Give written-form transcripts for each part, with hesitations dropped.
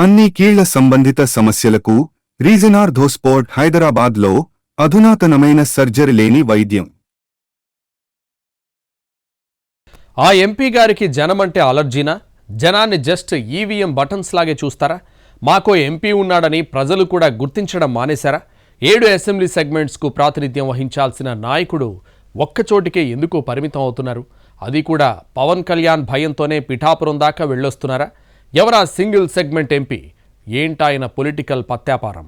అన్ని కీళ్ల సంబంధిత సమస్యలకు రీజనార్థోస్పోర్ట్ హైదరాబాద్లో అధునాతనమైన సర్జరీ లేని వైద్యం. ఆ ఎంపీ గారికి జనమంటే అలర్జీనా? జనాన్ని జస్ట్ ఈవీఎం బటన్స్ లాగే చూస్తారా? మాకో ఎంపీ ఉన్నాడని ప్రజలు కూడా గుర్తించడం మానేశారా? 7 అసెంబ్లీ సెగ్మెంట్స్కు ప్రాతినిధ్యం వహించాల్సిన నాయకుడు ఒక్కచోటికే ఎందుకు పరిమితం అవుతున్నారు? అది కూడా పవన్ కళ్యాణ్ భయంతోనే పిఠాపురం దాకా వెళ్ళొస్తున్నారా? ఎవరా సింగిల్ సెగ్మెంట్ ఎంపీ? ఏంటాయన పొలిటికల్ పత్యాపారం?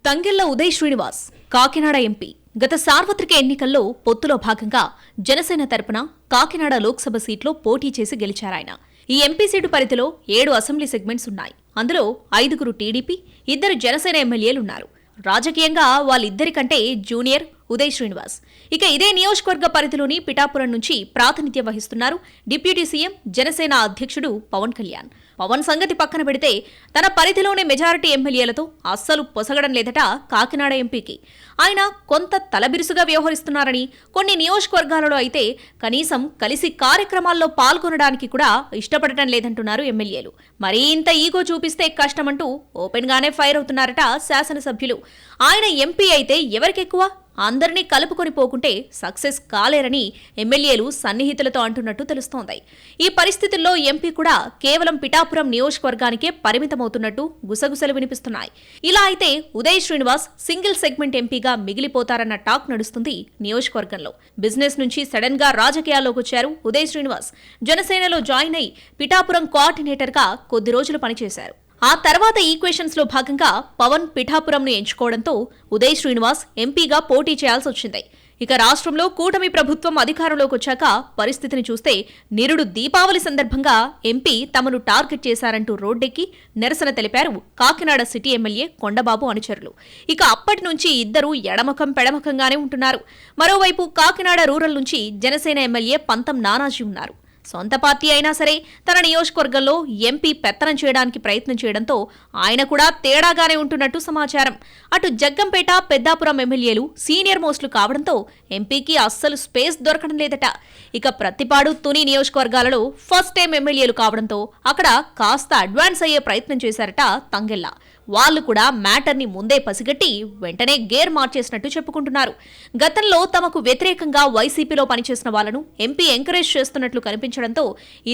తంగెళ్ల ఉదయ్ శ్రీనివాస్ కాకినాడ ఎంపీ. గత సార్వత్రిక ఎన్నికల్లో పొత్తులో భాగంగా జనసేన తరపున కాకినాడ లోక్సభ సీట్లో పోటీ చేసి గెలిచారాయన. ఈ ఎంపీ సీటు పరిధిలో 7 అసెంబ్లీ సెగ్మెంట్స్ ఉన్నాయి. అందులో 5 టీడీపీ, 2 జనసేన ఎమ్మెల్యేలున్నారు. రాజకీయంగా వాళ్ళిద్దరికంటే జూనియర్ ఉదయ్ శ్రీనివాస్. ఇక ఇదే నియోజకవర్గ పరిధిలోని పిఠాపురం నుంచి ప్రాతినిధ్యం వహిస్తున్నారు డిప్యూటీ సీఎం జనసేన అధ్యక్షుడు పవన్ కళ్యాణ్. పవన్ సంగతి పక్కన పెడితే తన పరిధిలోనే మెజారిటీ ఎమ్మెల్యేలతో అస్సలు పొసగడం లేదట కాకినాడ ఎంపీకి. ఆయన కొంత తలబిరుసుగా వ్యవహరిస్తున్నారని, కొన్ని నియోజకవర్గాలలో అయితే కనీసం కలిసి కార్యక్రమాల్లో పాల్గొనడానికి కూడా ఇష్టపడటం లేదంటున్నారు ఎమ్మెల్యేలు. మరీ ఇంత ఈగో చూపిస్తే కష్టమంటూ ఓపెన్గానే ఫైర్ అవుతున్నారట శాసనసభ్యులు. ఆయన ఎంపీ అయితే ఎవరికెక్కువ? అందరినీ కలుపుకొని పోకుంటే సక్సెస్ కాలేరని ఎమ్మెల్యేలు సన్నిహితులతో అంటున్నట్టు తెలుస్తోంది. ఈ పరిస్థితుల్లో ఎంపీ కూడా కేవలం పిఠాపురం నియోజకవర్గానికే పరిమితమవుతున్నట్టు గుసగుసలు వినిపిస్తున్నాయి. ఇలా అయితే ఉదయ్ శ్రీనివాస్ సింగిల్ సెగ్మెంట్ ఎంపీగా మిగిలిపోతారన్న టాక్ నడుస్తుంది నియోజకవర్గంలో. బిజినెస్ నుంచి సడన్ గా రాజకీయాల్లోకి వచ్చారు ఉదయ్ శ్రీనివాస్. జనసేనలో జాయిన్ అయి పిఠాపురం కోఆర్డినేటర్గా కొద్ది రోజులు పనిచేశారు. ఆ తర్వాత ఈక్వేషన్స్ లో భాగంగా పవన్ పిఠాపురంను ఎంచుకోవడంతో ఉదయ్ శ్రీనివాస్ ఎంపీగా పోటీ చేయాల్సి వచ్చింది. ఇక రాష్ట్రంలో కూటమి ప్రభుత్వం అధికారంలోకి వచ్చాక పరిస్థితిని చూస్తే నిరుడు దీపావళి సందర్భంగా ఎంపీ తమను టార్గెట్ చేశారంటూ రోడ్డెక్కి నిరసన తెలిపారు కాకినాడ సిటీ ఎమ్మెల్యే కొండబాబు అనుచరులు. ఇక అప్పటి నుంచి ఇద్దరూ ఎడమకం పెడమకంగానే ఉంటున్నారు. మరోవైపు కాకినాడ రూరల్ నుంచి జనసేన ఎమ్మెల్యే పంతం నానాజీ ఉన్నారు. సొంత పార్టీ అయినా సరే తన నియోజకవర్గంలో ఎంపీ పెత్తనం చేయడానికి ప్రయత్నం చేయడంతో ఆయన కూడా తేడాగానే ఉంటున్నట్టు సమాచారం. అటు జగ్గంపేట, పెద్దాపురం ఎమ్మెల్యేలు సీనియర్ మోస్టులు కావడంతో ఎంపీకి అస్సలు స్పేస్ దొరకడం లేదట. ఇక ప్రత్తిపాడు, తుని నియోజకవర్గాలలో ఫస్ట్ టైం ఎమ్మెల్యేలు కావడంతో అక్కడ కాస్త అడ్వాన్స్ అయ్యే ప్రయత్నం చేశారట తంగెళ్ల. వాళ్లు కూడా మ్యాటర్ని ముందే పసిగట్టి వెంటనే గేర్ మార్చేసినట్టు చెప్పుకుంటున్నారు. గతంలో తమకు వ్యతిరేకంగా వైసీపీలో పనిచేసిన వాళ్లను ఎంపీ ఎంకరేజ్ చేస్తున్నట్లు కనిపించడంతో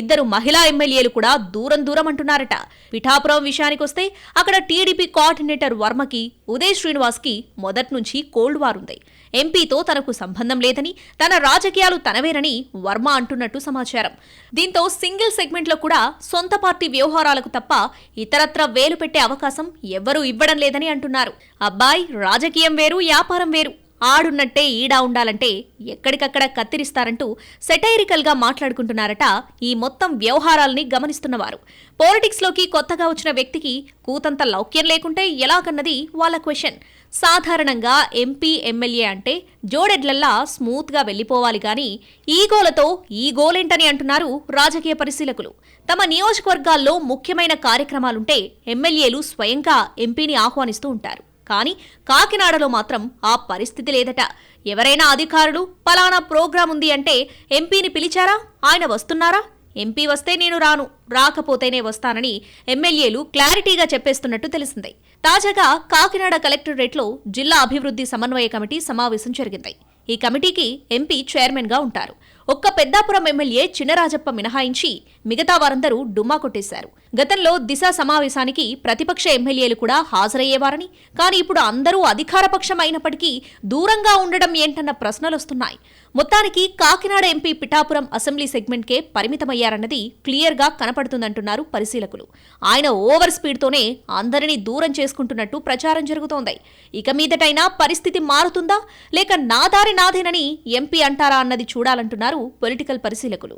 ఇద్దరు మహిళా ఎమ్మెల్యేలు కూడా దూరం అంటున్నారట. పిఠాపురం విషయానికొస్తే అక్కడ టీడీపీ కోఆర్డినేటర్ వర్మకి, ఉదయ్ శ్రీనివాస్ కి మొదట్నుంచి కోల్డ్ వార్ ఉంది. ఎంపీతో తనకు సంబంధం లేదని, తన రాజకీయాలు తనవేనని వర్మ అంటున్నట్టు సమాచారం. దీంతో సింగిల్ సెగ్మెంట్లో కూడా సొంత పార్టీ వ్యవహారాలకు తప్ప ఇతరత్ర వేలు పెట్టే అవకాశం ఎవ్వరూ ఇవ్వడం లేదని అంటున్నారు. అబ్బాయ్, రాజకీయం వేరు, వ్యాపారం వేరు. ఆడున్నట్టే ఈడా ఉండాలంటే ఎక్కడికక్కడ కత్తిరిస్తారంటూ సెటైరికల్ గా మాట్లాడుకుంటున్నారట ఈ మొత్తం వ్యవహారాల్ని గమనిస్తున్నవారు. పాలిటిక్స్లోకి కొత్తగా వచ్చిన వ్యక్తికి కూతంత లౌక్యం లేకుంటే ఎలాగన్నది వాళ్ళ క్వశ్చన్. సాధారణంగా ఎంపీ, ఎమ్మెల్యే అంటే జోడెడ్లల్లా స్మూత్ గా వెళ్లిపోవాలి గాని ఈగోలతో ఈ గోలేంటని అంటున్నారు రాజకీయ పరిశీలకులు. తమ నియోజకవర్గాల్లో ముఖ్యమైన కార్యక్రమాలుంటే ఎమ్మెల్యేలు స్వయంగా ఎంపీని ఆహ్వానిస్తూ ఉంటారు. కానీ కాకినాడలో మాత్రం ఆ పరిస్థితి లేదట. ఎవరైనా అధికారులు పలానా ప్రోగ్రాం ఉంది అంటే ఎంపీని పిలిచారా, ఆయన వస్తున్నారా, ఎంపీ వస్తే నేను రాను, రాకపోతేనే వస్తానని ఎమ్మెల్యేలు క్లారిటీగా చెప్పేస్తున్నట్టు తెలిసింది. తాజాగా కాకినాడ కలెక్టరేట్లో జిల్లా అభివృద్ధి సమన్వయ కమిటీ సమావేశం జరిగింది. ఈ కమిటీకి ఎంపీ చైర్మన్ గా ఉంటారు. ఒక్క పెద్దాపురం ఎమ్మెల్యే చినరాజప్ప మినహాయించి మిగతా వారందరూ డుమ్మా కొట్టేశారు. గతంలో దిశ సమావేశానికి ప్రతిపక్ష ఎమ్మెల్యేలు కూడా హాజరయ్యేవారని, కానీ ఇప్పుడు అందరూ అధికారపక్షం అయినప్పటికీ దూరంగా ఉండడం ఏంటన్న ప్రశ్నలొస్తున్నాయి. మొత్తానికి కాకినాడ ఎంపీ పిఠాపురం అసెంబ్లీ సెగ్మెంట్కే పరిమితమయ్యారన్నది క్లియర్ గా కనపడుతుందంటున్నారు పరిశీలకులు. ఆయన ఓవర్ స్పీడ్తోనే అందరినీ దూరం చేసుకుంటున్నట్టు ప్రచారం జరుగుతోంది. ఇక మీదటైనా పరిస్థితి మారుతుందా, లేక నా దారి నాదేనని ఎంపీ అంటారా అన్నది చూడాలంటున్నారు పొలిటికల్ పరిశీలకులు.